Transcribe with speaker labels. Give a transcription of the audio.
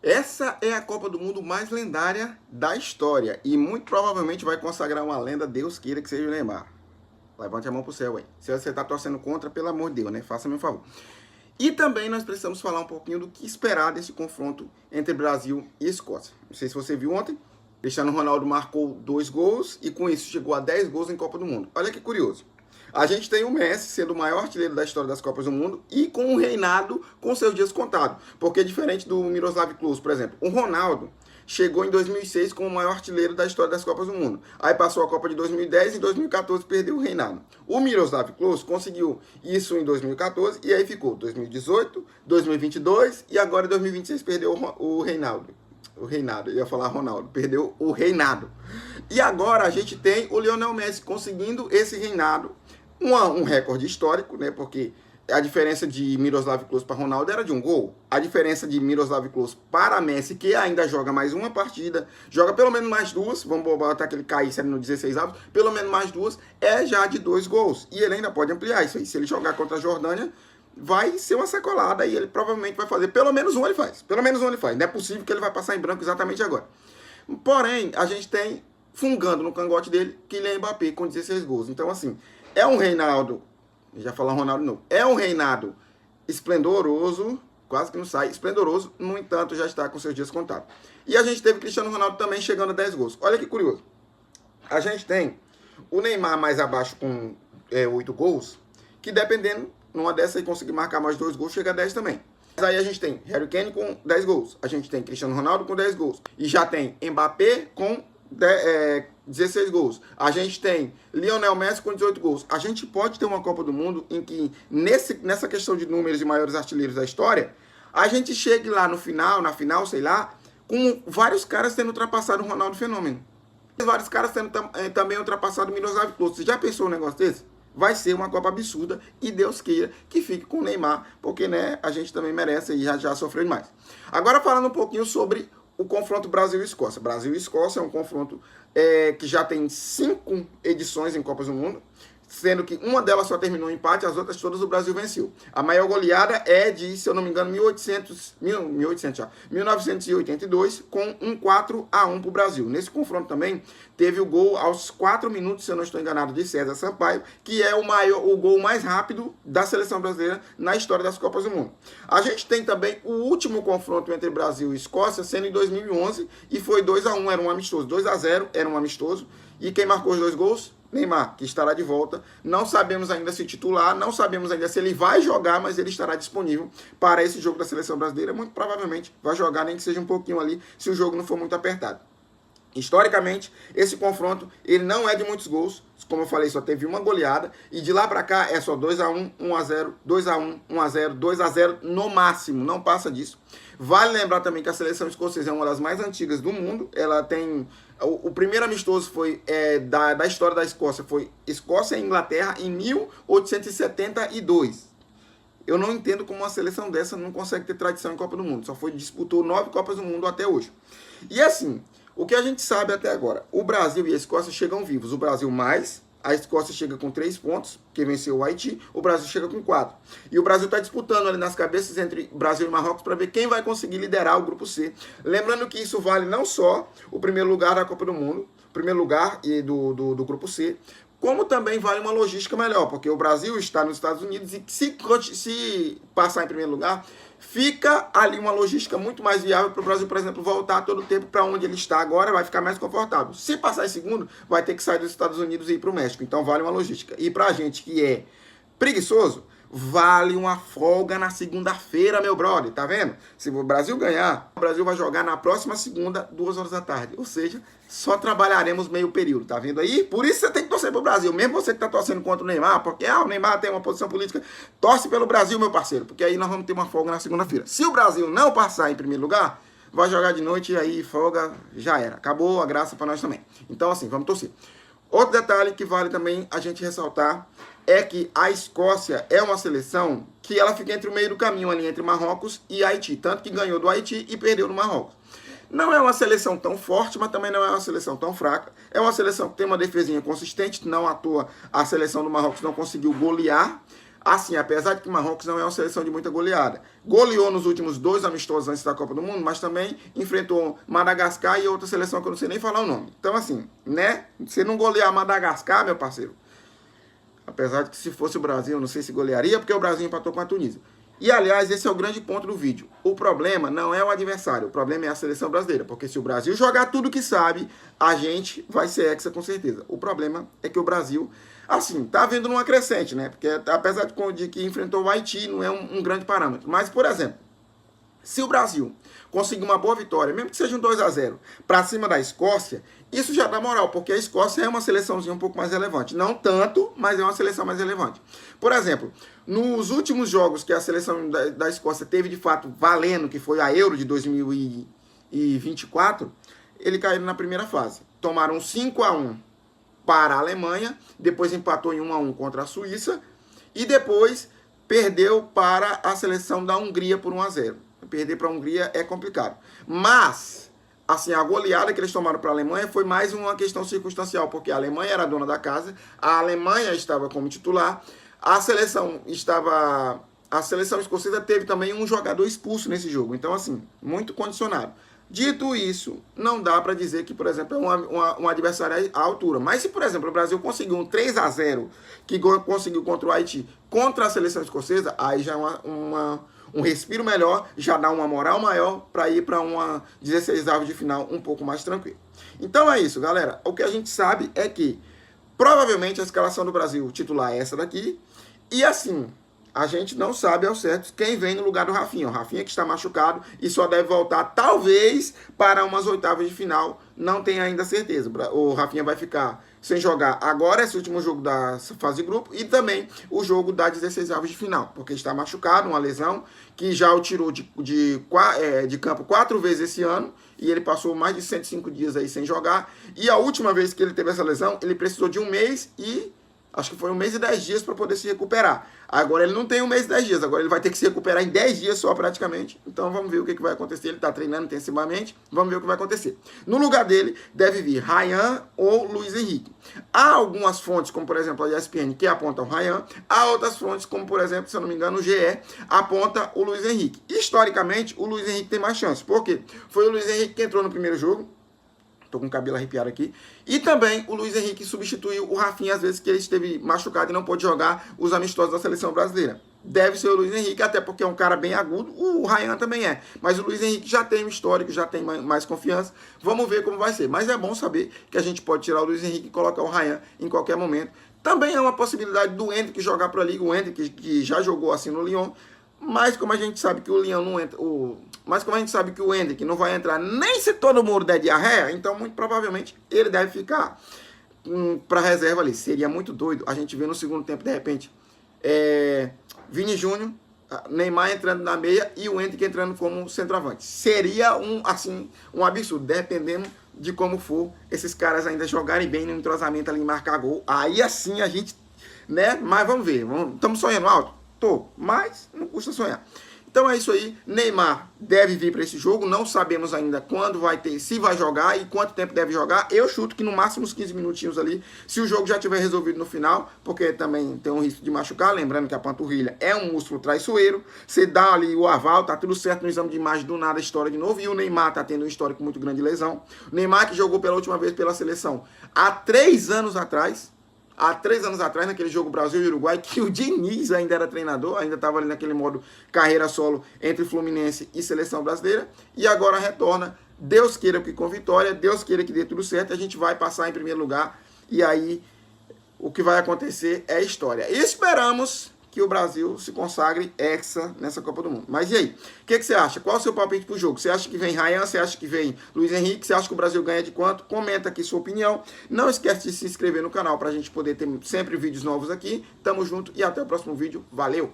Speaker 1: Essa é a Copa do Mundo mais lendária da história e muito provavelmente vai consagrar uma lenda, Deus queira que seja o Neymar. Levante a mão pro céu aí. Se você está torcendo contra, pelo amor de Deus, né? Faça-me um favor. E também nós precisamos falar um pouquinho do que esperar desse confronto entre Brasil e Escócia. Não sei se você viu ontem, Cristiano Ronaldo marcou 2 gols e com isso chegou a 10 gols em Copa do Mundo. Olha que curioso. A gente tem o Messi sendo o maior artilheiro da história das Copas do Mundo e com um reinado com seus dias contados. Porque diferente do Miroslav Klose, por exemplo, o Ronaldo chegou em 2006 como o maior artilheiro da história das Copas do Mundo. Aí passou a Copa de 2010 e em 2014 perdeu o reinado. O Miroslav Klose conseguiu isso em 2014 e aí ficou 2018, 2022 e agora em 2026 perdeu o reinado. O reinado, eu ia falar Ronaldo, perdeu o reinado. E agora a gente tem o Lionel Messi conseguindo esse reinado, um recorde histórico, né? Porque a diferença de Miroslav Klose para Ronaldo era de 1 gol. A diferença de Miroslav Klose para Messi, que ainda joga mais uma partida, joga pelo menos mais 2, vamos botar que ele caísse ali no 16 avos, pelo menos mais 2, é já de 2 gols. E ele ainda pode ampliar isso aí. Se ele jogar contra a Jordânia, vai ser uma sacolada e ele provavelmente vai fazer. Pelo menos um ele faz. Pelo menos um ele faz. Não é possível que ele vai passar em branco exatamente agora. Porém, a gente tem fungando no cangote dele Kylian Mbappé com 16 gols. Então, assim, é um reinado, já falar Ronaldo não, é um reinado esplendoroso, quase que não sai, esplendoroso, no entanto já está com seus dias contados. E a gente teve Cristiano Ronaldo também chegando a 10 gols. Olha que curioso. A gente tem o Neymar mais abaixo com 8 gols, que dependendo, numa dessa aí conseguir marcar mais 2 gols, chega a 10 também. Mas aí a gente tem Harry Kane com 10 gols, a gente tem Cristiano Ronaldo com 10 gols, e já tem Mbappé com 16 gols. A gente tem Lionel Messi com 18 gols. A gente pode ter uma Copa do Mundo em que, nessa questão de números de maiores artilheiros da história, a gente chegue lá no final, na final, sei lá, com vários caras tendo ultrapassado o Ronaldo Fenômeno. Vários caras tendo também ultrapassado o Miroslav Klose. Você já pensou um negócio desse? Vai ser uma Copa absurda e Deus queira que fique com o Neymar, porque né, a gente também merece e já sofreu demais. Agora falando um pouquinho sobre o confronto Brasil e Escócia. Brasil e Escócia é um confronto que já tem 5 edições em Copas do Mundo, sendo que uma delas só terminou em empate, as outras todas o Brasil venceu. A maior goleada é de, se eu não me engano, 1982, com um 4-1 para o Brasil. Nesse confronto também teve o gol aos 4 minutos, se eu não estou enganado, de César Sampaio, que é o gol mais rápido da seleção brasileira na história das Copas do Mundo. A gente tem também o último confronto entre Brasil e Escócia, sendo em 2011, e foi 2-1, era um amistoso. 2-0, era um amistoso. E quem marcou os 2 gols? Neymar, que estará de volta. Não sabemos ainda se titular, não sabemos ainda se ele vai jogar, mas ele estará disponível para esse jogo da seleção brasileira. Muito provavelmente vai jogar, nem que seja um pouquinho ali, se o jogo não for muito apertado. Historicamente, esse confronto ele não é de muitos gols, como eu falei, só teve uma goleada, e de lá para cá é só 2-1, 1-0, 2-1, 1-0, 2-0 no máximo, não passa disso. Vale lembrar também que a seleção escocesa é uma das mais antigas do mundo, ela tem... O primeiro amistoso foi da história da Escócia, foi Escócia e Inglaterra em 1872. Eu não entendo como uma seleção dessa não consegue ter tradição em Copa do Mundo, só disputou 9 Copas do Mundo até hoje. E assim... O que a gente sabe até agora, o Brasil e a Escócia chegam vivos. O Brasil mais, a Escócia chega com 3 pontos, que venceu o Haiti, o Brasil chega com 4. E o Brasil está disputando ali nas cabeças entre Brasil e Marrocos para ver quem vai conseguir liderar o grupo C. Lembrando que isso vale não só o primeiro lugar da Copa do Mundo, primeiro lugar do grupo C, como também vale uma logística melhor, porque o Brasil está nos Estados Unidos e se passar em primeiro lugar, fica ali uma logística muito mais viável para o Brasil, por exemplo, voltar todo o tempo para onde ele está agora, vai ficar mais confortável. Se passar em segundo, vai ter que sair dos Estados Unidos e ir para o México, então vale uma logística. E para a gente que é preguiçoso, vale uma folga na segunda-feira, meu brother, tá vendo? Se o Brasil ganhar, o Brasil vai jogar na próxima segunda, 2 horas da tarde. Ou seja, só trabalharemos meio período, tá vendo aí? Por isso você tem que torcer pro Brasil, mesmo você que tá torcendo contra o Neymar, porque o Neymar tem uma posição política, torce pelo Brasil, meu parceiro, porque aí nós vamos ter uma folga na segunda-feira. Se o Brasil não passar em primeiro lugar, vai jogar de noite e aí folga, já era. Acabou a graça para nós também. Então assim, vamos torcer. Outro detalhe que vale também a gente ressaltar é que a Escócia é uma seleção que ela fica entre o meio do caminho ali, entre Marrocos e Haiti, tanto que ganhou do Haiti e perdeu do Marrocos. Não é uma seleção tão forte, mas também não é uma seleção tão fraca. É uma seleção que tem uma defesinha consistente, não à toa a seleção do Marrocos não conseguiu golear Assim, apesar de que Marrocos não é uma seleção de muita goleada. Goleou nos últimos 2 amistosos antes da Copa do Mundo, mas também enfrentou Madagascar e outra seleção que eu não sei nem falar o nome. Então, assim, né? Você não golear Madagascar, meu parceiro. Apesar de que se fosse o Brasil, eu não sei se golearia, porque o Brasil empatou com a Tunísia. E, aliás, esse é o grande ponto do vídeo. O problema não é o adversário, o problema é a seleção brasileira. Porque se o Brasil jogar tudo que sabe, a gente vai ser hexa com certeza. O problema é que o Brasil, assim, tá vindo numa crescente, né? Porque apesar de que enfrentou o Haiti, não é um grande parâmetro. Mas, por exemplo, se o Brasil conseguir uma boa vitória, mesmo que seja um 2-0, para cima da Escócia, isso já dá moral, porque a Escócia é uma seleçãozinha um pouco mais relevante. Não tanto, mas é uma seleção mais relevante. Por exemplo, nos últimos jogos que a seleção da Escócia teve de fato valendo, que foi a Euro de 2024, ele caiu na primeira fase. Tomaram 5-1 para a Alemanha, depois empatou em 1-1 contra a Suíça, e depois perdeu para a seleção da Hungria por 1-0. Perder para a Hungria é complicado. Mas, assim, a goleada que eles tomaram para a Alemanha foi mais uma questão circunstancial, porque a Alemanha era a dona da casa, a Alemanha estava como titular, a seleção escocesa teve também um jogador expulso nesse jogo. Então, assim, muito condicionado. Dito isso, não dá para dizer que, por exemplo, é um adversário à altura. Mas se, por exemplo, o Brasil conseguiu um 3-0 que conseguiu contra o Haiti, contra a seleção escocesa, aí já é um respiro melhor, já dá uma moral maior para ir para uma 16ª de final um pouco mais tranquilo. Então é isso, galera. O que a gente sabe é que provavelmente a escalação do Brasil titular é essa daqui. E assim, a gente não sabe ao certo quem vem no lugar do Rafinha. O Rafinha que está machucado e só deve voltar talvez para umas 8ª de final. Não tem ainda certeza. O Rafinha vai ficar sem jogar agora esse último jogo da fase de grupo e também o jogo da 16ª de final, porque está machucado, uma lesão que já o tirou de campo 4 vezes esse ano e ele passou mais de 105 dias aí sem jogar. E a última vez que ele teve essa lesão, ele precisou de 1 mês e acho que foi 1 mês e 10 dias para poder se recuperar. Agora ele não tem 1 mês e 10 dias, agora ele vai ter que se recuperar em 10 dias só praticamente. Então vamos ver o que vai acontecer. Ele está treinando intensivamente, vamos ver o que vai acontecer. No lugar dele deve vir Ryan ou Luiz Henrique. Há algumas fontes, como por exemplo a ESPN, que apontam o Ryan. Há outras fontes, como por exemplo, se eu não me engano, o GE, aponta o Luiz Henrique. Historicamente, o Luiz Henrique tem mais chance. Por quê? Foi o Luiz Henrique que entrou no primeiro jogo. Tô com o cabelo arrepiado aqui. E também o Luiz Henrique substituiu o Rafinha às vezes que ele esteve machucado e não pôde jogar os amistosos da seleção brasileira. Deve ser o Luiz Henrique, até porque é um cara bem agudo. O Ryan também é. Mas o Luiz Henrique já tem um histórico, já tem mais confiança. Vamos ver como vai ser. Mas é bom saber que a gente pode tirar o Luiz Henrique e colocar o Ryan em qualquer momento. Também é uma possibilidade do Endrick jogar para a Liga. O Endrick que já jogou assim no Lyon. Mas como a gente sabe que o Lyon não entra... Mas como a gente sabe que o Endrick não vai entrar nem se todo mundo der diarreia, então muito provavelmente ele deve ficar para reserva ali. Seria muito doido a gente ver no segundo tempo, de repente, Vini Júnior, Neymar entrando na meia e o Endrick entrando como centroavante. Seria um absurdo, dependendo de como for esses caras ainda jogarem bem no entrosamento ali, marcar gol. Aí assim a gente, né? Mas vamos ver, estamos sonhando alto? Tô, mas não custa sonhar. Então é isso aí, Neymar deve vir para esse jogo, não sabemos ainda quando vai ter, se vai jogar e quanto tempo deve jogar. Eu chuto que no máximo uns 15 minutinhos ali, se o jogo já tiver resolvido no final, porque também tem um risco de machucar, lembrando que a panturrilha é um músculo traiçoeiro, você dá ali o aval, tá tudo certo no exame de imagem, do nada estoura de novo, e o Neymar tá tendo um histórico muito grande de lesão. O Neymar que jogou pela última vez pela seleção há 3 anos atrás, naquele jogo Brasil e Uruguai, que o Diniz ainda era treinador, ainda estava ali naquele modo carreira solo entre Fluminense e Seleção Brasileira, e agora retorna, Deus queira que com vitória, Deus queira que dê tudo certo, a gente vai passar em primeiro lugar, e aí o que vai acontecer é história. E esperamos que o Brasil se consagre hexa nessa Copa do Mundo. Mas e aí? O que você acha? Qual é o seu palpite pro jogo? Você acha que vem Ryan? Você acha que vem Luiz Henrique? Você acha que o Brasil ganha de quanto? Comenta aqui sua opinião. Não esquece de se inscrever no canal para a gente poder ter sempre vídeos novos aqui. Tamo junto e até o próximo vídeo. Valeu!